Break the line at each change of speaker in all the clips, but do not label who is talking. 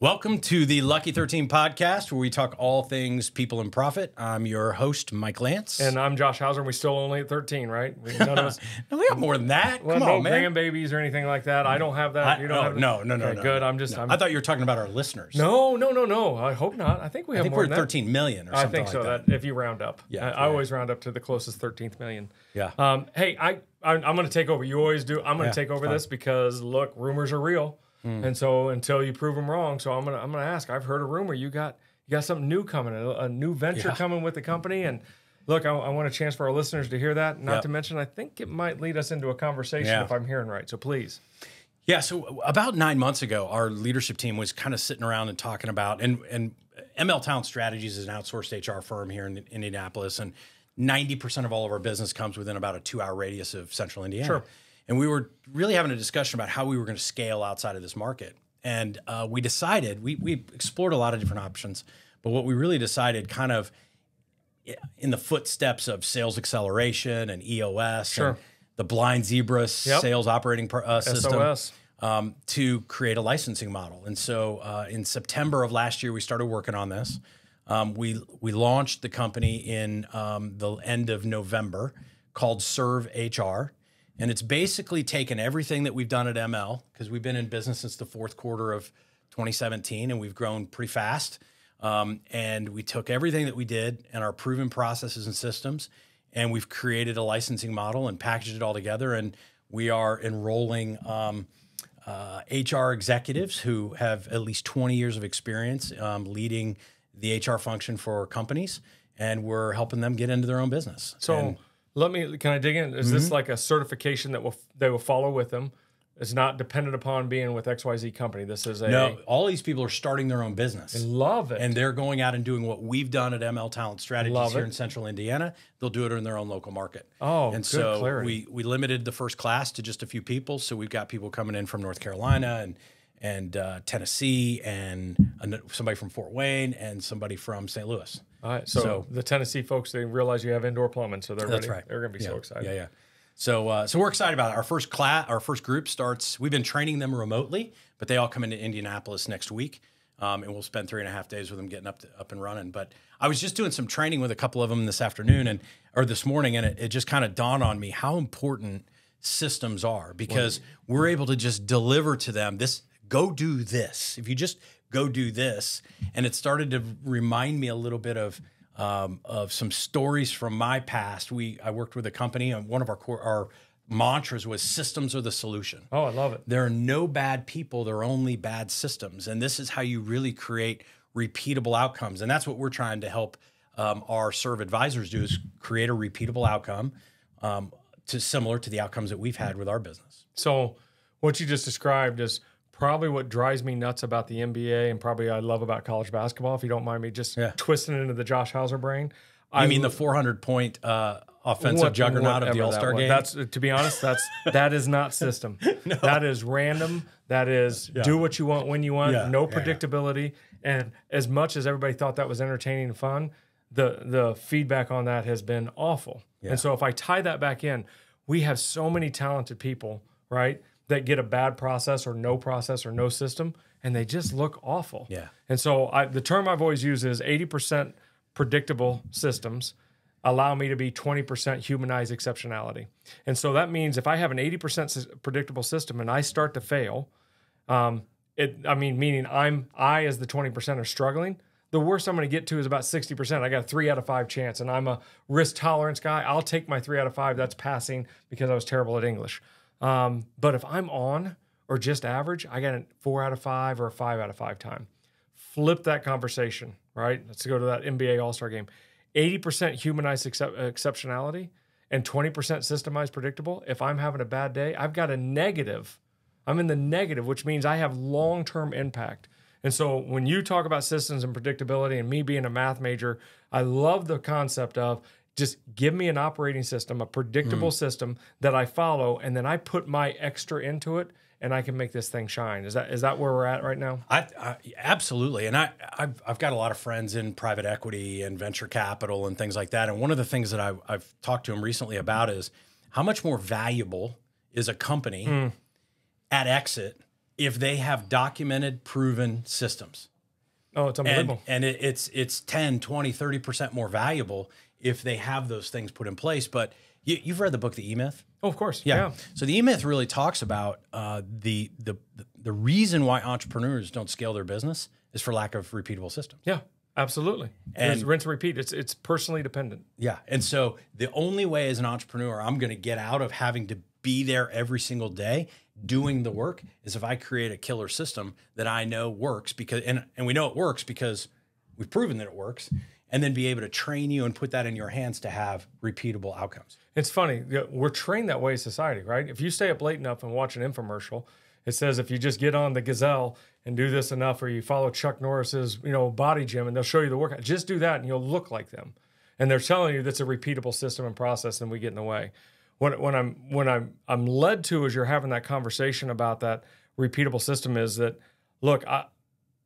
Welcome to the Lucky 13 podcast, where we talk all things people and profit. I'm your host, Mike Lantz.
And I'm Josh Hauser, and we still only at 13, right? None of us.
No, we got more than that.
Well,
Come
no
on, man.
grandbabies or anything like that. I don't have that. You don't have
No.
Okay, good.
No. I thought you were talking about our listeners.
No. I hope not. I think we have more
we're
than that.
13 million or something
I think so.
like
That if you round up.
Yeah,
I always round up to the closest 13th million.
Yeah.
Hey, I'm going to take over. You always do. I'm going to take over this because look, rumors are real. And so until you prove them wrong, so I'm gonna ask. I've heard a rumor you got something new coming, a new venture coming with the company. And look, I want a chance for our listeners to hear that. Not to mention, I think it might lead us into a conversation if I'm hearing right. So please.
Yeah. So about 9 months ago, our leadership team was kind of sitting around and talking about, and ML Talent Strategies is an outsourced HR firm here in Indianapolis, and 90% of all of our business comes within about a 2-hour radius of Central Indiana.
Sure.
And we were really having a discussion about how we were going to scale outside of this market. And we decided, we explored a lot of different options, but what we really decided kind of in the footsteps of sales acceleration and EOS and the Blind Zebra sales operating system to create a licensing model. And so in September of last year, we started working on this. We launched the company in the end of November, called SRV HR. And it's basically taken everything that we've done at ML, because we've been in business since the fourth quarter of 2017, and we've grown pretty fast. And we took everything that we did and our proven processes and systems, and we've created a licensing model and packaged it all together. And we are enrolling HR executives who have at least 20 years of experience leading the HR function for companies, and we're helping them get into their own business.
So can I dig in? Is this like a certification that they will follow with them? It's not dependent upon being with XYZ company. This is
no. All these people are starting their own business.
I love it,
and they're going out and doing what we've done at ML Talent Strategies here in Central Indiana. They'll do it in their own local market.
Oh,
and
good
so
clarity.
we limited the first class to just a few people. So we've got people coming in from North Carolina and Tennessee, and somebody from Fort Wayne, and somebody from St. Louis.
All right, so the Tennessee folks, they realize you have indoor plumbing, so they're ready.
Right.
They're going to be so excited.
Yeah. So we're excited about it. Our first group starts. We've been training them remotely, but they all come into Indianapolis next week, and we'll spend 3.5 days with them getting up and running. But I was just doing some training with a couple of them this morning, and it just kind of dawned on me how important systems are, because we're able to just deliver to them this. Go do this. If you just go do this. And it started to remind me a little bit of some stories from my past. I worked with a company, and one of our mantras was systems are the solution.
Oh, I love it.
There are no bad people. There are only bad systems. And this is how you really create repeatable outcomes. And that's what we're trying to help our SRV advisors do, is create a repeatable outcome similar to the outcomes that we've had with our business.
So what you just described is probably what drives me nuts about the NBA, and probably I love about college basketball, if you don't mind me just twisting it into the Josh Hauser brain.
You mean the 400-point offensive juggernaut of the All-Star game?
That's, to be honest, that is not system. No. That is random. That is do what you want when you want. No predictability. And as much as everybody thought that was entertaining and fun, the feedback on that has been awful. Yeah. And so if I tie that back in, we have so many talented people, right, that get a bad process or no system, and they just look awful. Yeah. And so the term I've always used is 80% predictable systems allow me to be 20% humanized exceptionality. And so that means if I have an 80% predictable system and I start to fail, meaning I as the 20% are struggling, the worst I'm going to get to is about 60%. I got a 3 out of 5 chance, and I'm a risk tolerance guy. I'll take my 3 out of 5. That's passing because I was terrible at English. But if I'm on or just average, I got a 4 out of 5 or a 5 out of 5 time. Flip that conversation, right? Let's go to that NBA All-Star game. 80% humanized exceptionality and 20% systemized predictable. If I'm having a bad day, I've got a negative. I'm in the negative, which means I have long-term impact. And so when you talk about systems and predictability, and me being a math major, I love the concept of just give me an operating system, a predictable system that I follow, and then I put my extra into it, and I can make this thing shine. Is that where we're at right now?
Absolutely. And I've got a lot of friends in private equity and venture capital and things like that. And one of the things that I've talked to them recently about is how much more valuable is a company at exit if they have documented, proven systems.
Oh, it's unbelievable.
And it's 10, 20, 30% more valuable if they have those things put in place. But you've read the book, The E-Myth?
Oh, of course.
Yeah. So the E-Myth really talks about the reason why entrepreneurs don't scale their business is for lack of repeatable systems.
Yeah, absolutely. And there's rinse and repeat. It's personally dependent.
Yeah. And so the only way as an entrepreneur I'm going to get out of having to be there every single day doing the work is if I create a killer system that I know works, because and we know it works because we've proven that it works, and then be able to train you and put that in your hands to have repeatable outcomes.
It's funny. We're trained that way in society, right? If you stay up late enough and watch an infomercial, it says if you just get on the Gazelle and do this enough, or you follow Chuck Norris's, body gym, and they'll show you the workout, just do that and you'll look like them. And they're telling you that's a repeatable system and process, and we get in the way. What I'm led to as you're having that conversation about that repeatable system is that, look,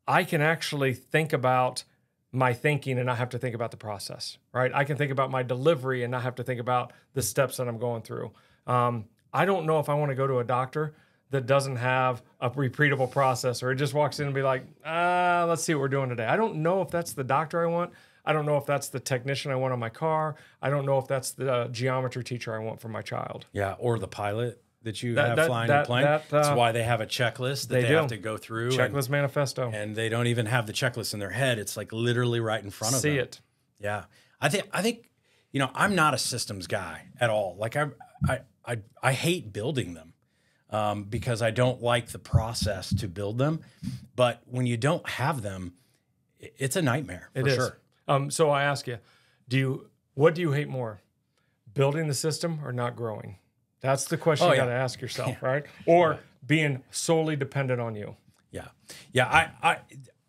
I can actually think about my thinking and not have to think about the process, right? I can think about my delivery and not have to think about the steps that I'm going through. I don't know if I want to go to a doctor that doesn't have a repeatable process, or it just walks in and be like, let's see what we're doing today. I don't know if that's the doctor I want. I don't know if that's the technician I want on my car. I don't know if that's the geometry teacher I want for my child.
Yeah, or the pilot that you have flying your plane. That's why they have a checklist that they have to go through.
Checklist manifesto.
And they don't even have the checklist in their head. It's like literally right in front of them.
See it.
Yeah. I think I'm not a systems guy at all. Like I hate building them because I don't like the process to build them. But when you don't have them, it's a nightmare for sure.
So I ask you, what do you hate more, building the system or not growing? That's the question you got to ask yourself, right? Or being solely dependent on you.
Yeah. Yeah. I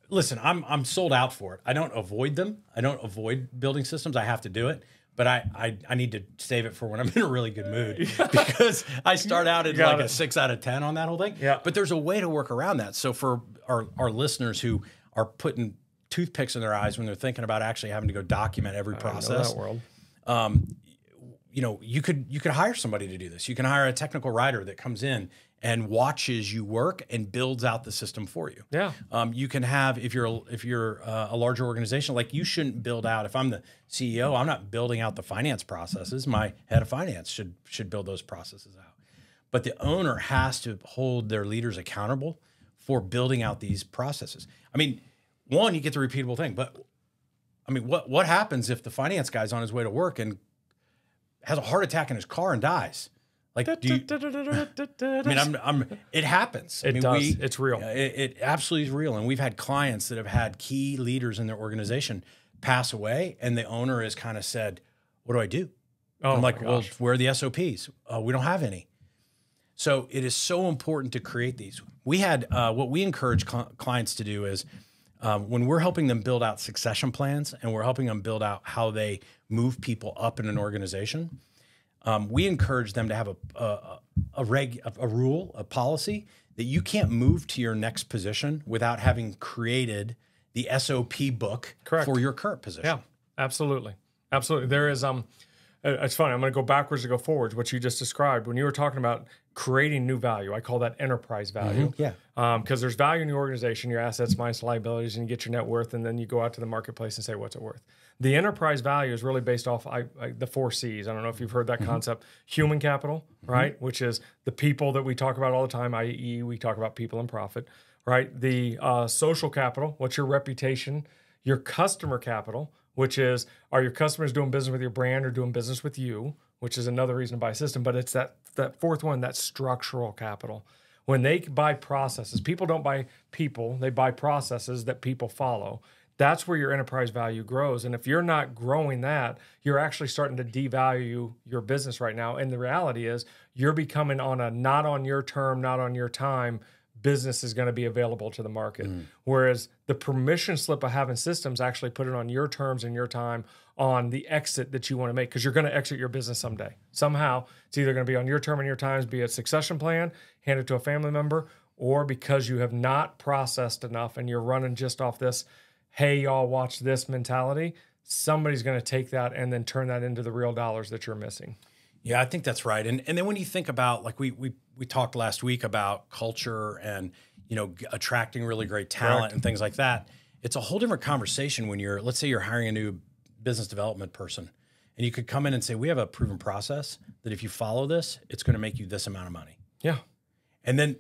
listen, I'm sold out for it. I don't avoid them. I don't avoid building systems. I have to do it, but I need to save it for when I'm in a really good mood because I start out at like a 6 out of 10 on that whole thing. Yeah. But there's a way to work around that. So for our listeners who are putting toothpicks in their eyes when they're thinking about actually having to go document every process.
I know
that world. You could hire somebody to do this. You can hire a technical writer that comes in and watches you work and builds out the system for you.
Yeah.
You can have, if you're a larger organization, like you shouldn't build out. If I'm the CEO, I'm not building out the finance processes. My head of finance should build those processes out. But the owner has to hold their leaders accountable for building out these processes. I mean, one, you get the repeatable thing, but I mean, what happens if the finance guy's on his way to work and has a heart attack in his car and dies? Like, it happens.
It does. It's real.
It absolutely is real. And we've had clients that have had key leaders in their organization pass away, and the owner has kind of said, "What do I do?" I'm like, "Well, where are the SOPs? We don't have any." So it is so important to create these. We had what we encourage clients to do is, when we're helping them build out succession plans and we're helping them build out how they move people up in an organization, we encourage them to have a rule, a policy that you can't move to your next position without having created the SOP book for your current position.
Yeah, absolutely. Absolutely. There is, it's funny. I'm going to go backwards to go forwards. What you just described when you were talking about creating new value, I call that enterprise value.
Mm-hmm. Yeah.
Because there's value in your organization, your assets minus liabilities, and you get your net worth, and then you go out to the marketplace and say, what's it worth? The enterprise value is really based off the 4 C's. I don't know if you've heard that concept. Human capital, right? Which is the people that we talk about all the time, i.e. we talk about people and profit, right? The social capital, what's your reputation? Your customer capital, which is, are your customers doing business with your brand or doing business with you, which is another reason to buy a system. But it's that fourth one, that structural capital. When they buy processes, people don't buy people, they buy processes that people follow. That's where your enterprise value grows. And if you're not growing that, you're actually starting to devalue your business right now. And the reality is you're becoming on a not on your term, not on your time business is going to be available to the market. Whereas the permission slip of having systems actually put it on your terms and your time on the exit that you want to make, because you're going to exit your business someday. Somehow it's either going to be on your term and your times, be a succession plan, hand it to a family member, or because you have not processed enough and you're running just off this, hey, y'all watch this mentality, somebody's going to take that and then turn that into the real dollars that you're missing.
Yeah, I think that's right. And then when you think about, like we talked last week about culture and, attracting really great talent and things like that. It's a whole different conversation when let's say you're hiring a new business development person, and you could come in and say, we have a proven process that if you follow this, it's going to make you this amount of money.
Yeah.
And then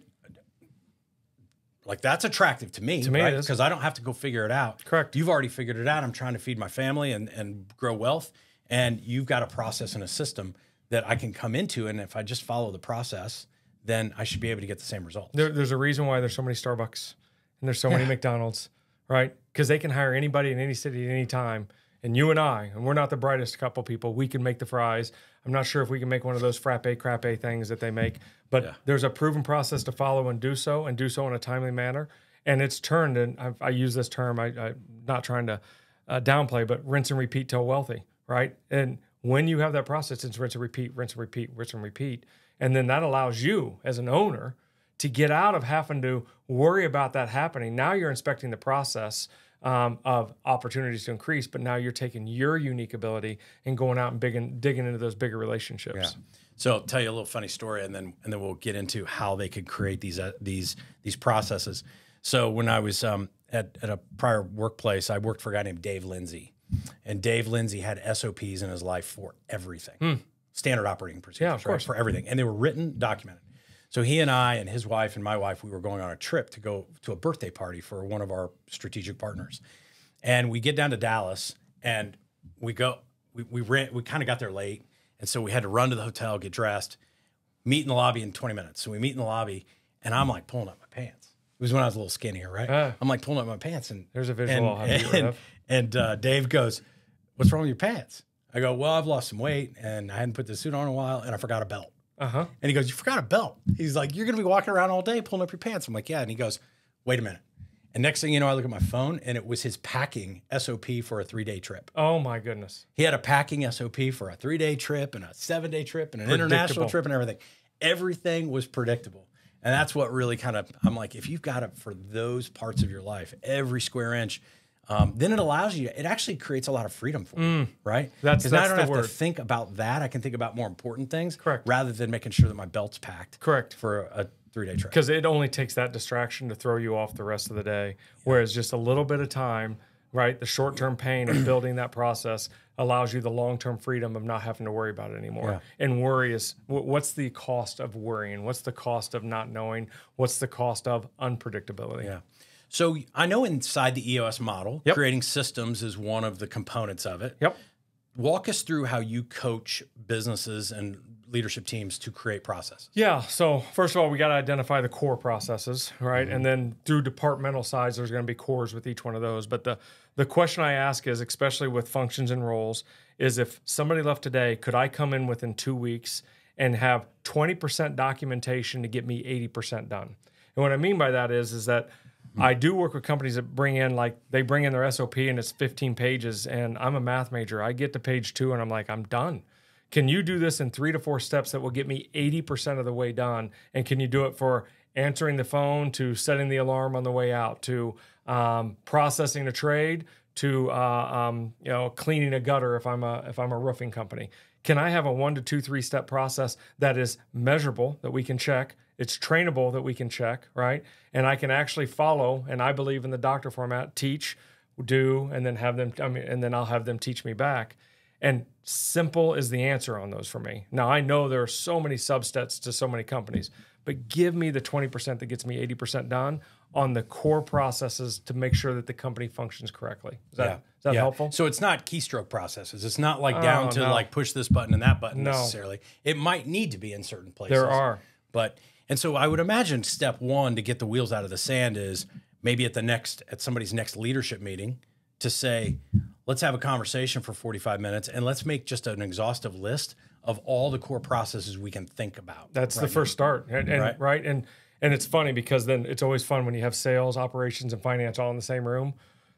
that's attractive to me, right? Because I don't have to go figure it out.
Correct.
You've already figured it out. I'm trying to feed my family and grow wealth. And you've got a process and a system that I can come into. And if I just follow the process, then I should be able to get the same results.
There's a reason why there's so many Starbucks and there's so many McDonald's, right? Because they can hire anybody in any city at any time. And you and we're not the brightest couple people. We can make the fries. I'm not sure if we can make one of those frappe things that they make, but there's a proven process to follow and do so in a timely manner. And it's turned, and I use this term, I'm not trying to downplay, but rinse and repeat till wealthy, right? And when you have that process, it's rinse and repeat, rinse and repeat, rinse and repeat. And then that allows you as an owner to get out of having to worry about that happening. Now you're inspecting the process of opportunities to increase, but now you're taking your unique ability and going out and digging into those bigger relationships.
Yeah. So I'll tell you a little funny story, and then we'll get into how they could create these processes. So when I was at a prior workplace, I worked for a guy named Dave Lindsay, and Dave Lindsay had SOPs in his life for everything, standard operating procedures, of course, for everything, and they were written, documented. So he and I and his wife and my wife, we were going on a trip to go to a birthday party for one of our strategic partners. And we get down to Dallas and we kind of got there late. And so we had to run to the hotel, get dressed, meet in the lobby in 20 minutes. So we meet in the lobby and I'm like pulling up my pants. It was when I was a little skinnier, right? I'm like pulling up my pants and
there's a visual I'll have to get rid of.
And Dave goes, "What's wrong with your pants?" I go, "Well, I've lost some weight and I hadn't put the suit on in a while and I forgot a belt." And he goes, "You forgot a belt." He's like, "You're going to be walking around all day pulling up your pants." I'm like, "Yeah." And he goes, "Wait a minute." And next thing you know, I look at my phone and it was his packing SOP for a 3-day trip.
Oh my goodness.
He had a packing SOP for a 3-day trip and a 7-day trip and an international trip and everything. Everything was predictable. And that's what really I'm like, if you've got it for those parts of your life, every square inch, then it allows you, it actually creates a lot of freedom for you, right? Because I don't have to think about that. I can think about more important things.
Correct.
Rather than making sure that my belt's packed.
Correct.
For a 3-day trip.
Because it only takes that distraction to throw you off the rest of the day. Whereas just a little bit of time, right? The short-term pain of building that process allows you the long-term freedom of not having to worry about it anymore. Yeah. And worry is, what's the cost of worrying? What's the cost of not knowing? What's the cost of unpredictability?
Yeah. So I know inside the EOS model, creating systems is one of the components of it.
Yep.
Walk us through how you coach businesses and leadership teams to create processes.
Yeah. So first of all, we got to identify the core processes, right? And then through departmental sides, there's going to be cores with each one of those. But the question I ask is, especially with functions and roles, is if somebody left today, could I come in within 2 weeks and have 20% documentation to get me 80% done? And what I mean by that is that I do work with companies that bring in their SOP and it's 15 pages and I'm a math major. I get to page 2 and I'm like, I'm done. Can you do this in 3 to 4 steps that will get me 80% of the way done? And can you do it for answering the phone, to setting the alarm on the way out, to processing a trade, to cleaning a gutter if I'm a roofing company? Can I have a 1 to 2, 3 step process that is measurable, that we can check? It's trainable, that we can check, right? And I can actually follow, and I believe in the doctor format, teach, do, and then and then I'll have them teach me back. And simple is the answer on those for me. Now, I know there are so many subsets to so many companies, but give me the 20% that gets me 80% done on the core processes to make sure that the company functions correctly. Is that helpful?
So it's not keystroke processes. It's not like down to like push this button and that button necessarily. It might need to be in certain places.
There are.
And so I would imagine step 1 to get the wheels out of the sand is maybe at somebody's next leadership meeting to say, let's have a conversation for 45 minutes and let's make just an exhaustive list of all the core processes we can think about.
That's the first start. Right. And it's funny because then it's always fun when you have sales, operations, and finance all in the same room.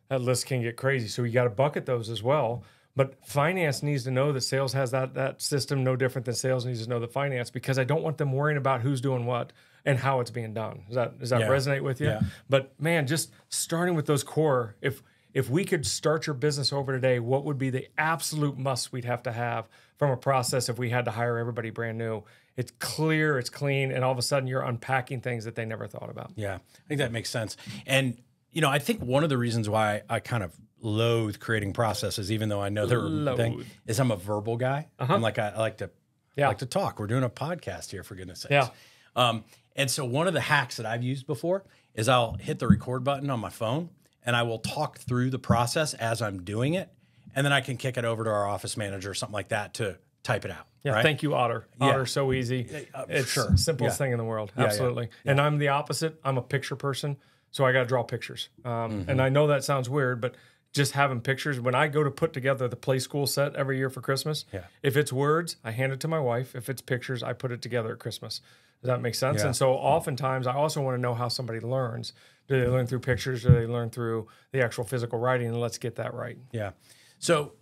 That list can get crazy. So you got to bucket those as well. But finance needs to know that sales has that system no different than sales needs to know the finance, because I don't want them worrying about who's doing what and how it's being done. Does that resonate with you?
Yeah.
But man, just starting with those core, if if we could start your business over today, what would be the absolute must we'd have to have from a process if we had to hire everybody brand new? It's clear, it's clean, and all of a sudden you're unpacking things that they never thought about.
Yeah, I think that makes sense. And, I think one of the reasons why I kind of loathe creating processes, even though I know they're a thing, is I'm a verbal guy. I'm like, I like to talk. We're doing a podcast here, for goodness sakes.
Yeah.
And so one of the hacks that I've used before is I'll hit the record button on my phone and I will talk through the process as I'm doing it. And then I can kick it over to our office manager or something like that to type it out.
Yeah.
Right?
Thank you, Otter.
Yeah.
Otter's so easy. It's the simplest thing in the world. Absolutely. And I'm the opposite. I'm a picture person. So I got to draw pictures. And I know that sounds weird, but just having pictures, when I go to put together the play school set every year for Christmas, if it's words, I hand it to my wife. If it's pictures, I put it together at Christmas. Does that make sense?
Yeah.
And so oftentimes I also want to know how somebody learns. Do they learn through pictures? Do they learn through the actual physical writing? And let's get that right.
Yeah. So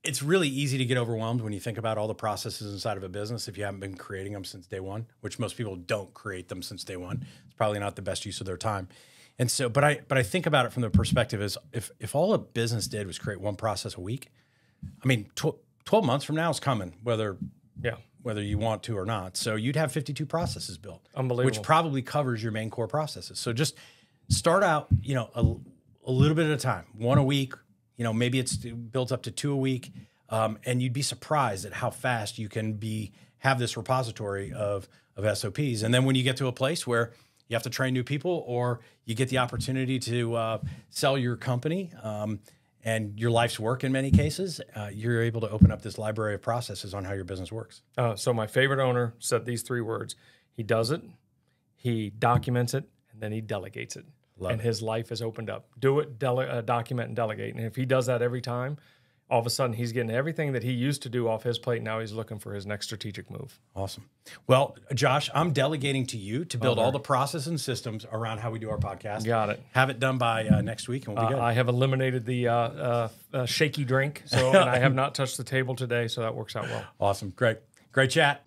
it's really easy to get overwhelmed when you think about all the processes inside of a business if you haven't been creating them since day one, which most people don't create them since day one. It's probably not the best use of their time. And so, but I think about it from the perspective is if all a business did was create one process a week, I mean, 12 months from now is coming, whether you want to or not. So you'd have 52 processes built,
Unbelievable.
which probably covers your main core processes. So just start out, a little bit at a time, one a week. Maybe it's built up to 2 a week, and you'd be surprised at how fast you can have this repository of SOPs. And then when you get to a place where you have to train new people, or you get the opportunity to sell your company and your life's work in many cases, you're able to open up this library of processes on how your business works.
So my favorite owner said these 3 words. He does it, he documents it, and then he delegates it. His life has opened up. Do it, document, and delegate. And if he does that every time, all of a sudden he's getting everything that he used to do off his plate. Now he's looking for his next strategic move.
Awesome. Well, Josh, I'm delegating to you to build all the process and systems around how we do our podcast.
Got it.
Have it done by next week, and we'll be good.
I have eliminated the shaky drink, and I have not touched the table today, so that works out well.
Awesome. Great chat.